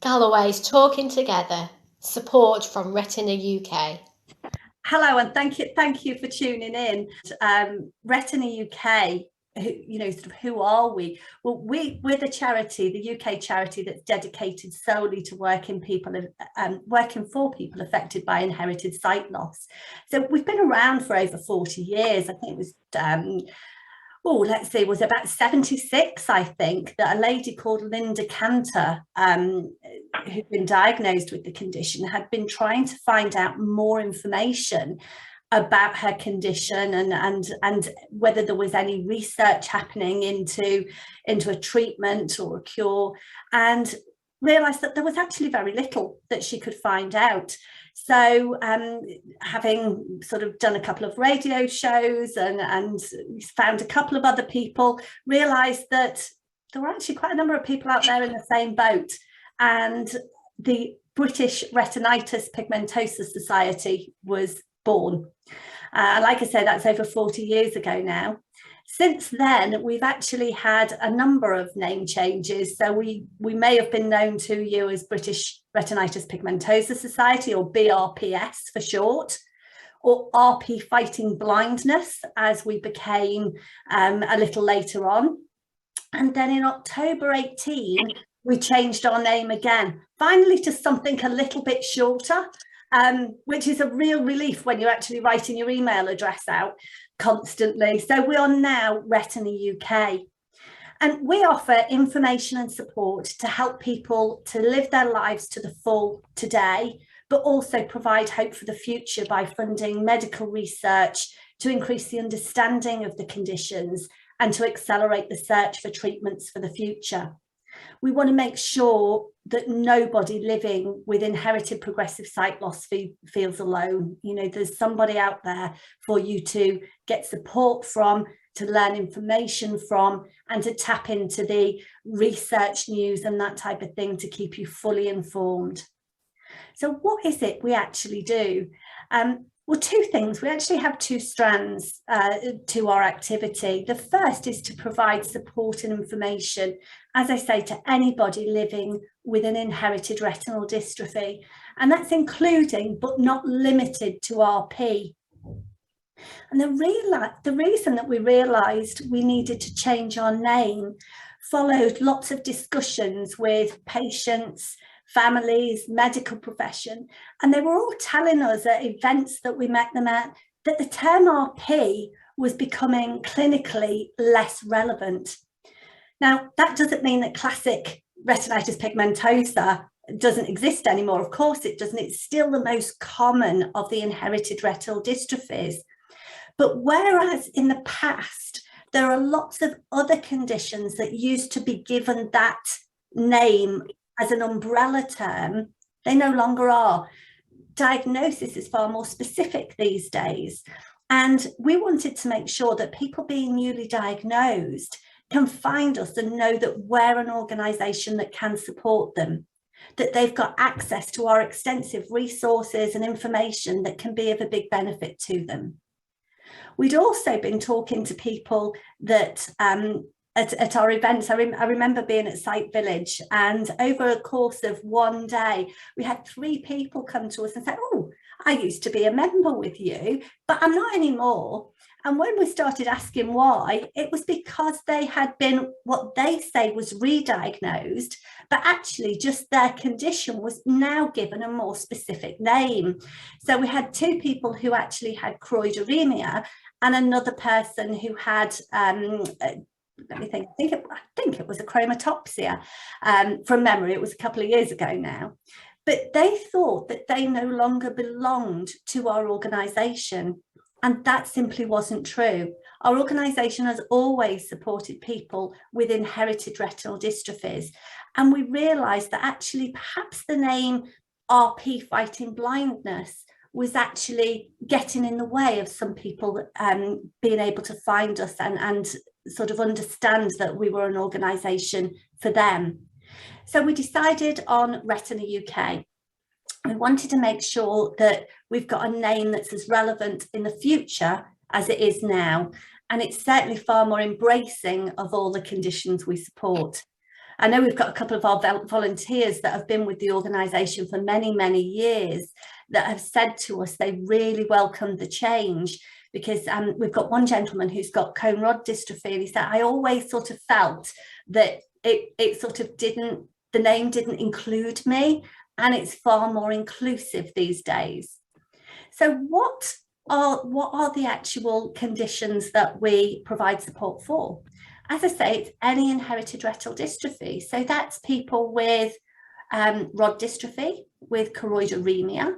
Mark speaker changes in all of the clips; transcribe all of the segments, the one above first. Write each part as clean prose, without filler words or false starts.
Speaker 1: Galloway's Talking Together, support from Retina UK.
Speaker 2: Hello, and thank you for tuning in. Retina UK, who are we? Well, we're the charity, the UK charity that's dedicated solely to working for people affected by inherited sight loss. So we've been around for over 40 years. I think it was it was about 76, I think, that a lady called Linda Cantor, who'd been diagnosed with the condition, had been trying to find out more information about her condition and whether there was any research happening into a treatment or a cure, and realised that there was actually very little that she could find out. So having sort of done a couple of radio shows and found a couple of other people, realised that there were actually quite a number of people out there in the same boat. And the British Retinitis Pigmentosa Society was born. Like I said, that's over 40 years ago now. Since then, we've actually had a number of name changes. So we may have been known to you as British Retinitis Pigmentosa Society, or BRPS for short, or RP Fighting Blindness, as we became a little later on. And then in October 18, we changed our name again, finally to something a little bit shorter, which is a real relief when you're actually writing your email address out constantly. So we are now Retina UK, and we offer information and support to help people to live their lives to the full today, but also provide hope for the future by funding medical research to increase the understanding of the conditions and to accelerate the search for treatments for the future. We want to make sure that nobody living with inherited progressive sight loss feels alone. You know, there's somebody out there for you to get support from, to learn information from, and to tap into the research news and that type of thing to keep you fully informed. So what is it we actually do? Well, two things. We actually have two strands to our activity. The first is to provide support and information, as I say, to anybody living with an inherited retinal dystrophy. And that's including, but not limited to, RP. And the reason that we realised we needed to change our name followed lots of discussions with patients, families, medical profession, and they were all telling us at events that we met them at that the term RP was becoming clinically less relevant. Now, that doesn't mean that classic retinitis pigmentosa doesn't exist anymore. Of course it doesn't. It's still the most common of the inherited retinal dystrophies. But whereas in the past, there are lots of other conditions that used to be given that name as an umbrella term, they no longer are. Diagnosis is far more specific these days. And we wanted to make sure that people being newly diagnosed can find us and know that we're an organisation that can support them, that they've got access to our extensive resources and information that can be of a big benefit to them. We'd also been talking to people that at our events. I remember being at Sight Village, and over a course of one day, we had 3 people come to us and say, "Oh, I used to be a member with you, but I'm not anymore." And when we started asking why, it was because they had been, what they say was re-diagnosed, but actually just their condition was now given a more specific name. So we had 2 people who actually had choroideremia, and another person who had let me think, I think it was a chromatopsia. From memory, it was a couple of years ago now. But they thought that they no longer belonged to our organisation, and that simply wasn't true. Our organisation has always supported people with inherited retinal dystrophies, and we realised that actually perhaps the name RP Fighting Blindness was actually getting in the way of some people being able to find us and sort of understand that we were an organisation for them. So we decided on Retina UK. We wanted to make sure that we've got a name that's as relevant in the future as it is now, and it's certainly far more embracing of all the conditions we support. I know we've got a couple of our volunteers that have been with the organisation for many, many years that have said to us they really welcomed the change, because we've got one gentleman who's got cone rod dystrophy, and he said, I always sort of felt that it sort of didn't, the name didn't include me, and it's far more inclusive these days. So what are the actual conditions that we provide support for? As I say, it's any inherited retinal dystrophy. So that's people with rod dystrophy, with choroideremia,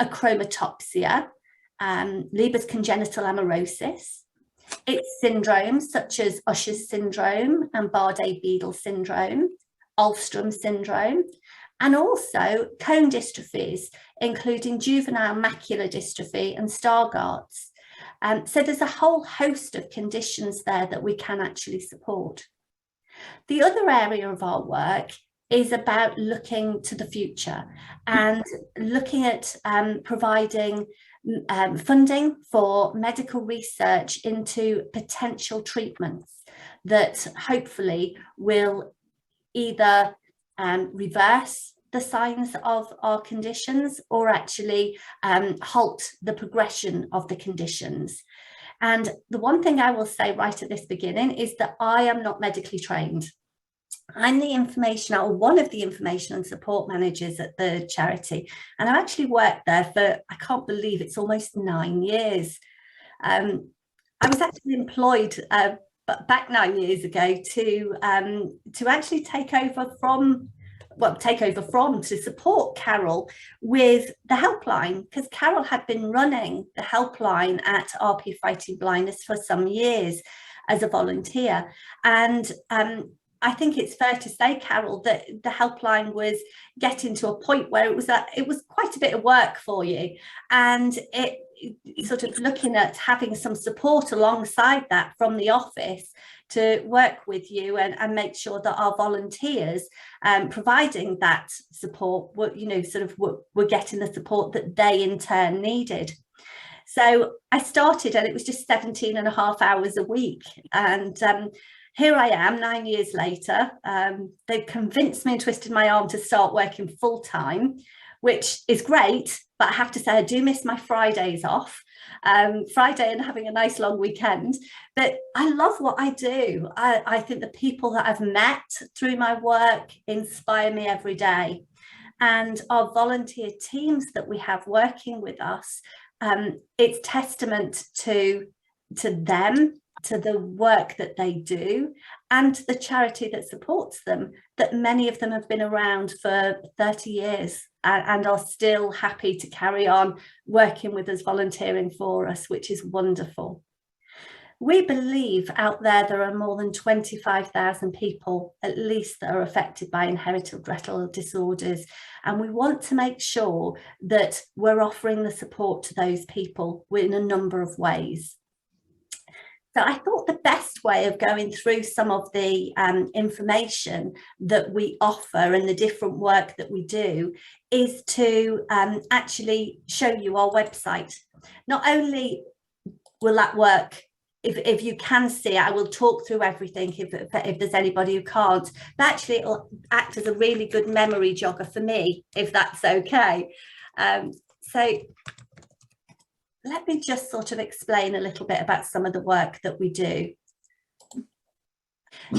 Speaker 2: achromatopsia, Leber's congenital amaurosis. It's syndromes such as Usher's syndrome and Bate syndrome, Alström syndrome, and also cone dystrophies, including juvenile macular dystrophy and Stargardt's. So there's a whole host of conditions there that we can actually support. The other area of our work is about looking to the future and looking at providing funding for medical research into potential treatments that hopefully will either reverse the signs of our conditions or actually halt the progression of the conditions. And the one thing I will say right at this beginning is that I am not medically trained. I'm the information, or one of the information and support managers at the charity, and I've actually worked there for, I can't believe it's almost 9 years. I was actually employed back 9 years ago to actually take over from to support Carol with the helpline, because Carol had been running the helpline at RP Fighting Blindness for some years as a volunteer. And I think it's fair to say, Carol, that the helpline was getting to a point where it was quite a bit of work for you, and it sort of looking at having some support alongside that from the office to work with you and make sure that our volunteers providing that support were getting the support that they in turn needed. So I started, and it was just 17.5 hours a week, and here I am 9 years later. They've convinced me and twisted my arm to start working full time, which is great, but I have to say I do miss my Fridays off, Friday and having a nice long weekend. But I love what I do. I think the people that I've met through my work inspire me every day. And our volunteer teams that we have working with us, it's testament to them, to the work that they do, and the charity that supports them, that many of them have been around for 30 years and are still happy to carry on working with us, volunteering for us, which is wonderful. We believe out there are more than 25,000 people, at least, that are affected by inherited retinal disorders. And we want to make sure that we're offering the support to those people in a number of ways. So I thought the best way of going through some of the information that we offer and the different work that we do is to actually show you our website. Not only will that work, if you can see it, I will talk through everything if there's anybody who can't, but actually it'll act as a really good memory jogger for me, if that's okay. So let me just sort of explain a little bit about some of the work that we do.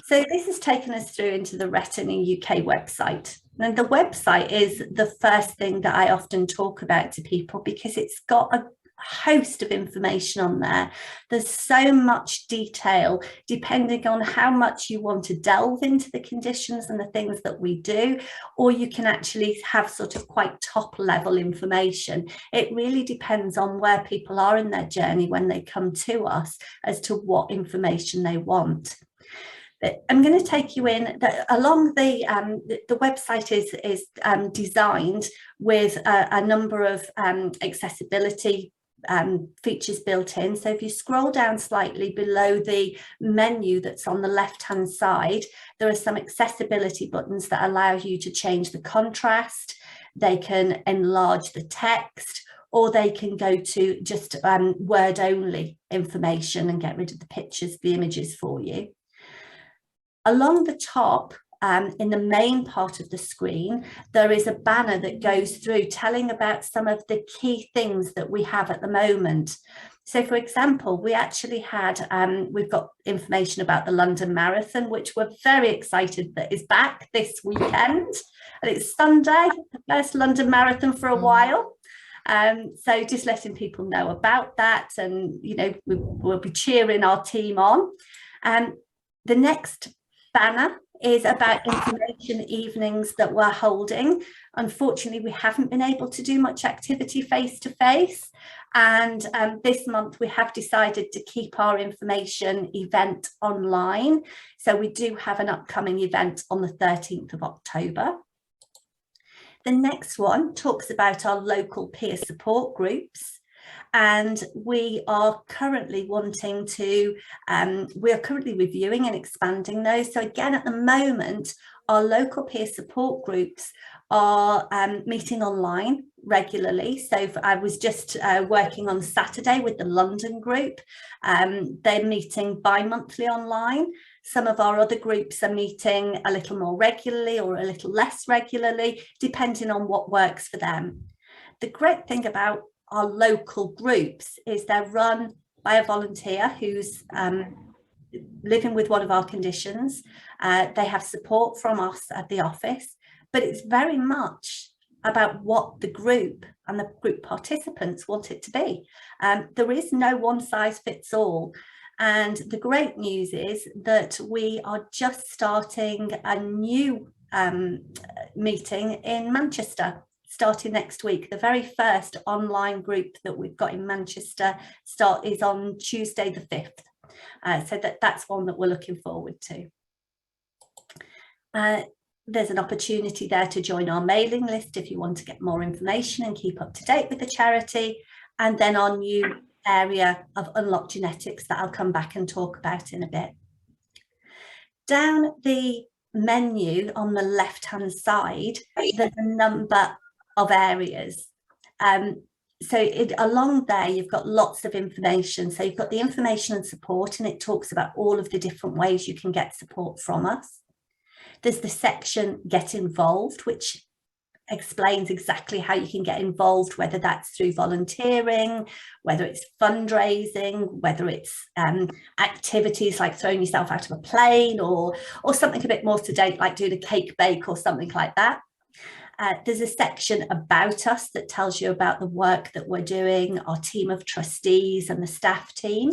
Speaker 2: So this has taken us through into the Retina UK website. And the website is the first thing that I often talk about to people, because it's got a host of information on there. There's so much detail depending on how much you want to delve into the conditions and the things that we do, or you can actually have sort of quite top level information. It really depends on where people are in their journey when they come to us as to what information they want. I'm going to take you in along the website is designed with a number of accessibility features built in. So if you scroll down slightly below the menu that's on the left hand side, there are some accessibility buttons that allow you to change the contrast. They can enlarge the text, or they can go to just word only information and get rid of the pictures, the images for you. Along the top in the main part of the screen, there is a banner that goes through telling about some of the key things that we have at the moment. So, for example, we actually had, we've got information about the London Marathon, which we're very excited that is back this weekend. And it's Sunday, the first London Marathon for a while. So just letting people know about that, and, you know, we'll be cheering our team on. The next banner is about information evenings that we're holding. Unfortunately, we haven't been able to do much activity face to face. And this month we have decided to keep our information event online. So we do have an upcoming event on the 13th of October. The next one talks about our local peer support groups. And we are currently wanting to, we are currently reviewing and expanding those. So again, at the moment, our local peer support groups are meeting online regularly. So I was just working on Saturday with the London group. They're meeting bi-monthly online. Some of our other groups are meeting a little more regularly or a little less regularly, depending on what works for them. The great thing about our local groups is they're run by a volunteer who's living with one of our conditions. They have support from us at the office, but it's very much about what the group and the group participants want it to be. There is no one size fits all. And the great news is that we are just starting a new meeting in Manchester, starting next week. The very first online group that we've got in Manchester is on Tuesday the 5th. So that's one that we're looking forward to. There's an opportunity there to join our mailing list if you want to get more information and keep up to date with the charity. And then our new area of Unlocked Genetics that I'll come back and talk about in a bit. Down the menu on the left-hand side, there's a number of areas. So along there, you've got lots of information. So you've got the information and support, and it talks about all of the different ways you can get support from us. There's the section Get Involved, which explains exactly how you can get involved, whether that's through volunteering, whether it's fundraising, whether it's activities like throwing yourself out of a plane, or something a bit more sedate like doing a cake bake or something like that. There's a section about us that tells you about the work that we're doing, our team of trustees and the staff team.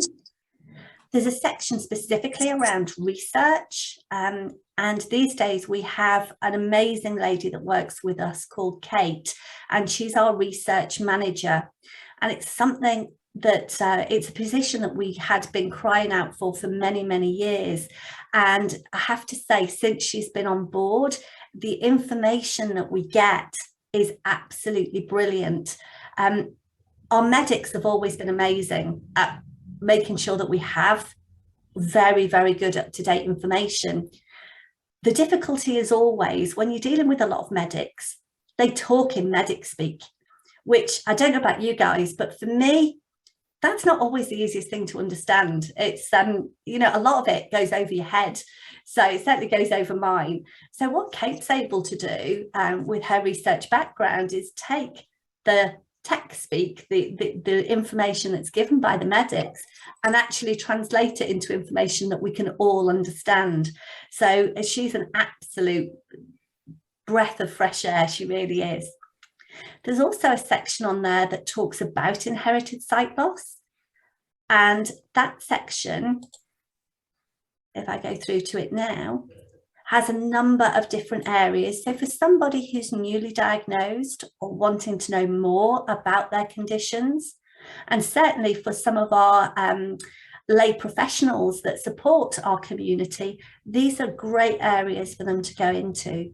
Speaker 2: There's a section specifically around research, and these days we have an amazing lady that works with us called Kate, and she's our research manager. And it's something that it's a position that we had been crying out for many, many years. And I have to say, since she's been on board, the information that we get is absolutely brilliant. Our medics have always been amazing at making sure that we have very, very good up-to-date information. The difficulty is always when you're dealing with a lot of medics, they talk in medic speak, which I don't know about you guys, but for me, that's not always the easiest thing to understand. It's, you know, a lot of it goes over your head. So it certainly goes over mine. So what Kate's able to do with her research background is take the tech speak, the information that's given by the medics, and actually translate it into information that we can all understand. So she's an absolute breath of fresh air, she really is. There's also a section on there that talks about inherited sight loss, and that section, if I go through to it now, has a number of different areas. So for somebody who's newly diagnosed or wanting to know more about their conditions, and certainly for some of our lay professionals that support our community, these are great areas for them to go into.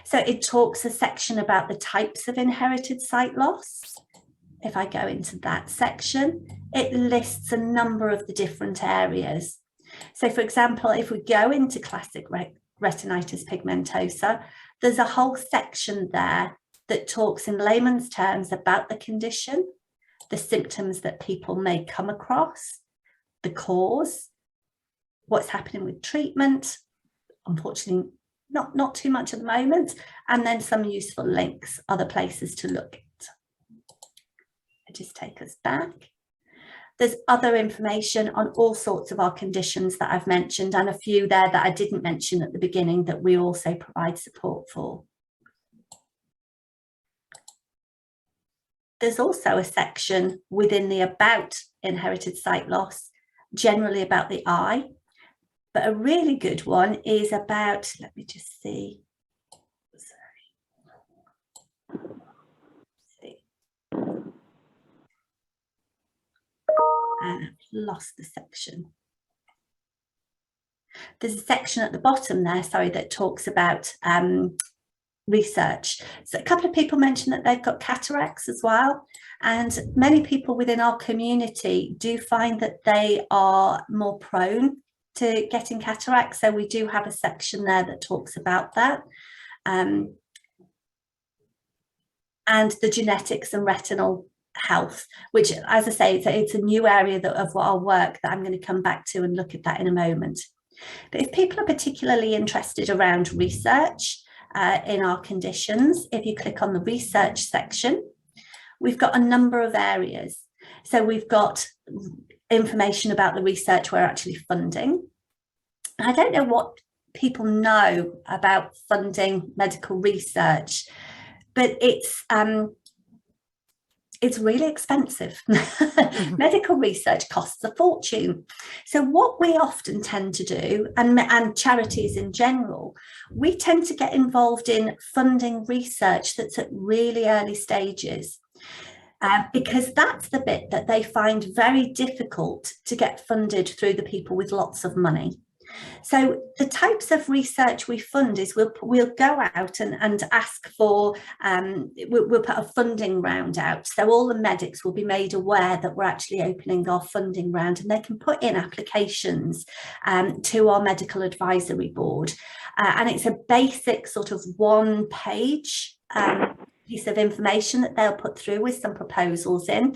Speaker 2: So it talks a section about the types of inherited sight loss. If I go into that section, it lists a number of the different areas. So for example, if we go into classic retinitis pigmentosa, there's a whole section there that talks in layman's terms about the condition, the symptoms that people may come across, the cause, what's happening with treatment. Unfortunately, not too much at the moment, and then some useful links, other places to look at. I just take us back. There's other information on all sorts of our conditions that I've mentioned, and a few there that I didn't mention at the beginning that we also provide support for. There's also a section within the about inherited sight loss, generally about the eye, but a really good one is about, let me just see, and I've lost the section. There's a section at the bottom there, sorry, that talks about research. So a couple of people mentioned that they've got cataracts as well, and many people within our community do find that they are more prone to getting cataracts, so we do have a section there that talks about that. And the genetics and retinal health, which, as I say, it's a new area of our work that I'm going to come back to and look at that in a moment. But if people are particularly interested around research in our conditions, if you click on the research section, we've got a number of areas. So we've got information about the research we're actually funding. I don't know what people know about funding medical research, but it's really expensive. Medical research costs a fortune. So what we often tend to do, and charities in general, we tend to get involved in funding research that's at really early stages. Because that's the bit that they find very difficult to get funded through the people with lots of money. So the types of research we fund is we'll go out and ask for, we'll put a funding round out. So all the medics will be made aware that we're actually opening our funding round, and they can put in applications to our medical advisory board. And it's a basic sort of one-page piece of information that they'll put through with some proposals in,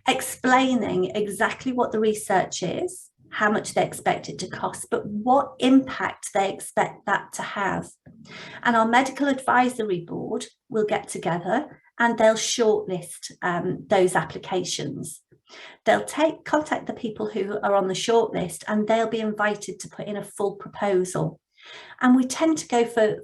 Speaker 2: explaining exactly what the research is, how much they expect it to cost, but what impact they expect that to have. And our medical advisory board will get together and they'll shortlist those applications. They'll contact the people who are on the shortlist, and they'll be invited to put in a full proposal. And we tend to go for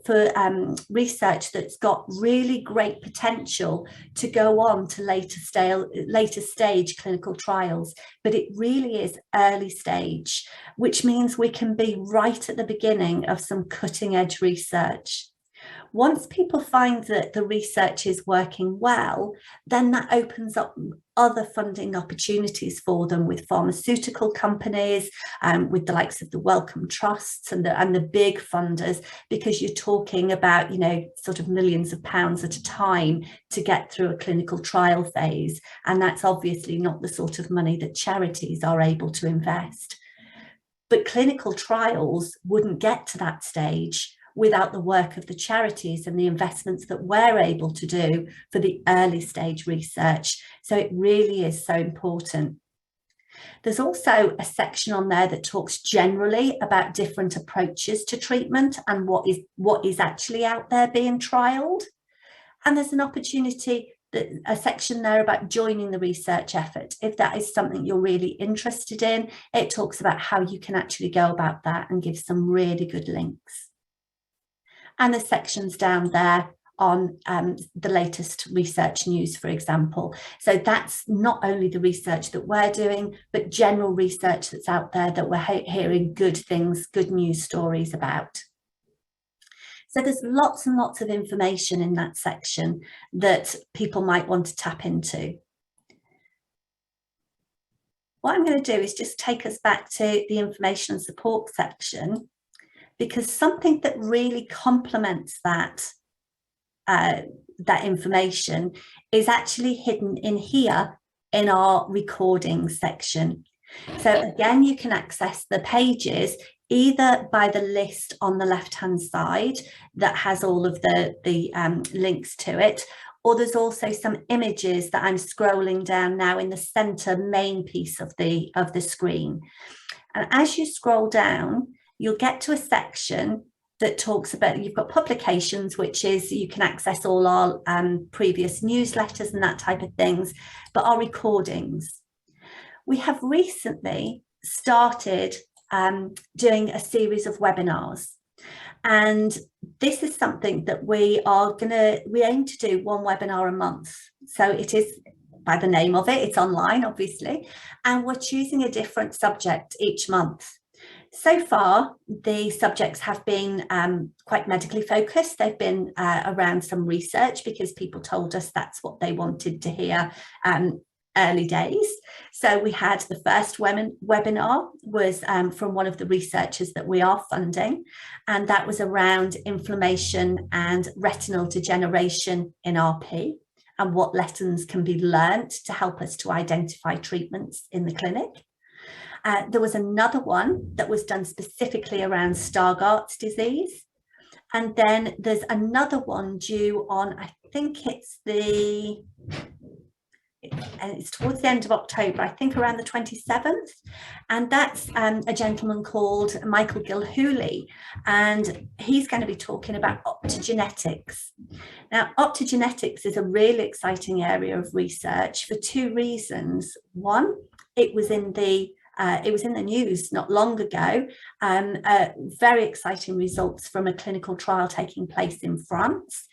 Speaker 2: research that's got really great potential to go on to later stage clinical trials, but it really is early stage, which means we can be right at the beginning of some cutting edge research. Once people find that the research is working well, then that opens up other funding opportunities for them with pharmaceutical companies, with the likes of the Wellcome Trusts and the big funders, because you're talking about, you know, sort of millions of pounds at a time to get through a clinical trial phase. And that's obviously not the sort of money that charities are able to invest. But clinical trials wouldn't get to that stage without the work of the charities and the investments that we're able to do for the early stage research. So it really is so important. There's also a section on there that talks generally about different approaches to treatment and what is actually out there being trialled. And there's an opportunity, a section there about joining the research effort. If that is something you're really interested in, it talks about how you can actually go about that and gives some really good links. And the sections down there on the latest research news, for example. So that's not only the research that we're doing, but general research that's out there that we're hearing good things, good news stories about. So there's lots and lots of information in that section that people might want to tap into. What I'm going to do is just take us back to the information and support section, because something that really complements that information is actually hidden in here in our recording section. So again, you can access the pages either by the list on the left-hand side that has all of the links to it, or there's also some images that I'm scrolling down now in the center main piece of the screen. And as you scroll down, you'll get to a section that talks about, you've got publications, which is you can access all our previous newsletters and that type of things, but our recordings. We have recently started doing a series of webinars. And this is something that we aim to do one webinar a month. So it is, by the name of it, it's online, obviously, and we're choosing a different subject each month. So far, the subjects have been quite medically focused. They've been around some research because people told us that's what they wanted to hear early days. So we had the first webinar was from one of the researchers that we are funding, and that was around inflammation and retinal degeneration in RP and what lessons can be learnt to help us to identify treatments in the clinic. There was another one that was done specifically around Stargardt's disease. And then there's another one due on, I think it's towards the end of October, I think around the 27th. And that's a gentleman called Michael Gilhooly, and he's going to be talking about optogenetics. Now, optogenetics is a really exciting area of research for two reasons. One, it was in the news not long ago, very exciting results from a clinical trial taking place in France.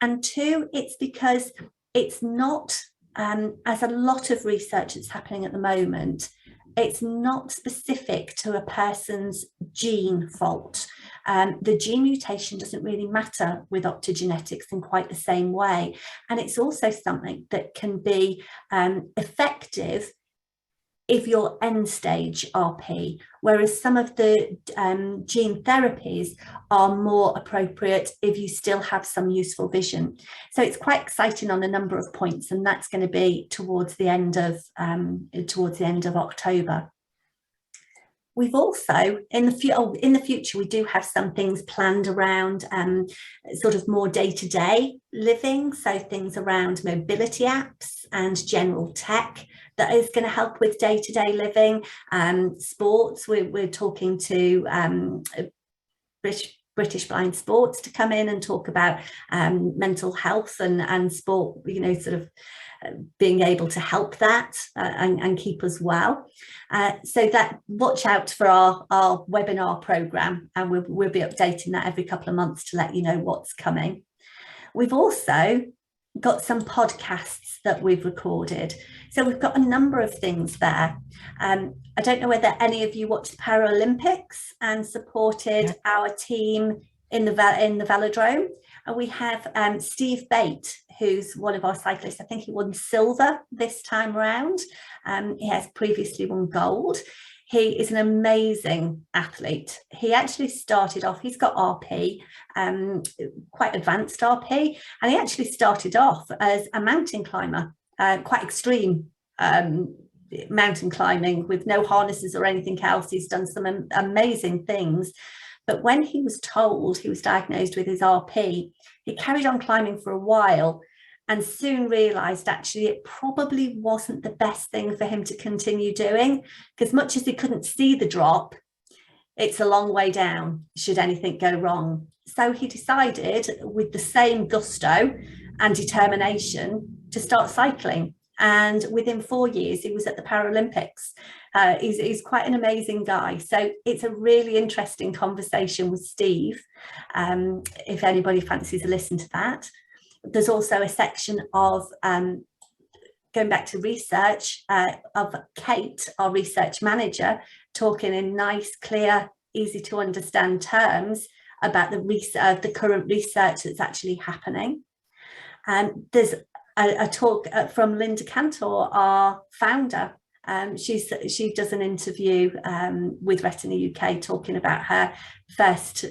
Speaker 2: And two, it's because it's not, as a lot of research that's happening at the moment, it's not specific to a person's gene fault. The gene mutation doesn't really matter with optogenetics in quite the same way. And it's also something that can be effective if you're end stage RP, whereas some of the gene therapies are more appropriate if you still have some useful vision. So it's quite exciting on a number of points, and that's going to be towards the end of October. We've also, in the future, we do have some things planned around sort of more day-to-day living, so things around mobility apps and general tech that is going to help with day-to-day living. Sports, we're talking to British Blind Sports to come in and talk about mental health and sport, sort of being able to help that and keep us well. So that watch out for our webinar program, and we'll be updating that every couple of months to let you know what's coming. We've also got some podcasts that we've recorded. So we've got a number of things there. I don't know whether any of you watched the Paralympics and supported our team in the velodrome. And we have Steve Bate, who's one of our cyclists. I think he won silver this time around. He has previously won gold. He is an amazing athlete. He actually started off, he's got RP, quite advanced RP, and he actually started off as a mountain climber, quite extreme mountain climbing with no harnesses or anything else. He's done some amazing things. But when he was told he was diagnosed with his RP, he carried on climbing for a while and soon realised actually it probably wasn't the best thing for him to continue doing, because much as he couldn't see the drop, it's a long way down should anything go wrong. So he decided, with the same gusto and determination, to start cycling. And within 4 years, he was at the Paralympics. He's quite an amazing guy. So it's a really interesting conversation with Steve, if anybody fancies a listen to that. There's also a section of, going back to research, of Kate, our research manager, talking in nice, clear, easy to understand terms about the current research that's actually happening. There's a talk from Linda Cantor, our founder. She does an interview with Retina UK talking about her first,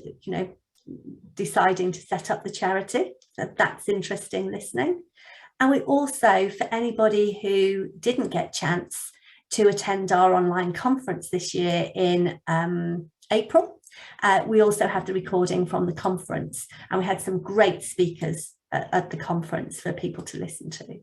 Speaker 2: deciding to set up the charity. So that's interesting listening. And we also, for anybody who didn't get a chance to attend our online conference this year in April, we also have the recording from the conference, and we had some great speakers at the conference for people to listen to.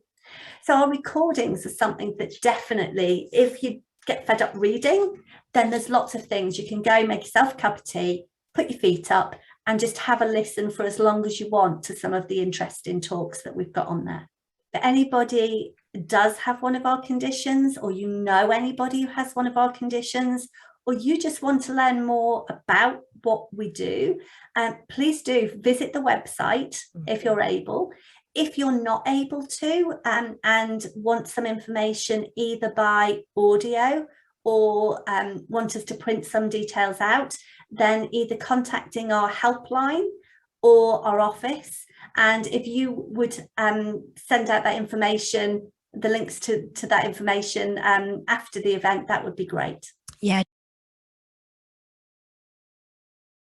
Speaker 2: So our recordings are something that definitely, if you get fed up reading, then there's lots of things. You can go make yourself a cup of tea, put your feet up and just have a listen for as long as you want to some of the interesting talks that we've got on there. If anybody does have one of our conditions, or you know anybody who has one of our conditions, or you just want to learn more about what we do, please do visit the website if you're able. If you're not able to and want some information either by audio or want us to print some details out, then either contacting our helpline or our office. And if you would send out that information, the links to that information after the event, that would be great.
Speaker 3: Yeah,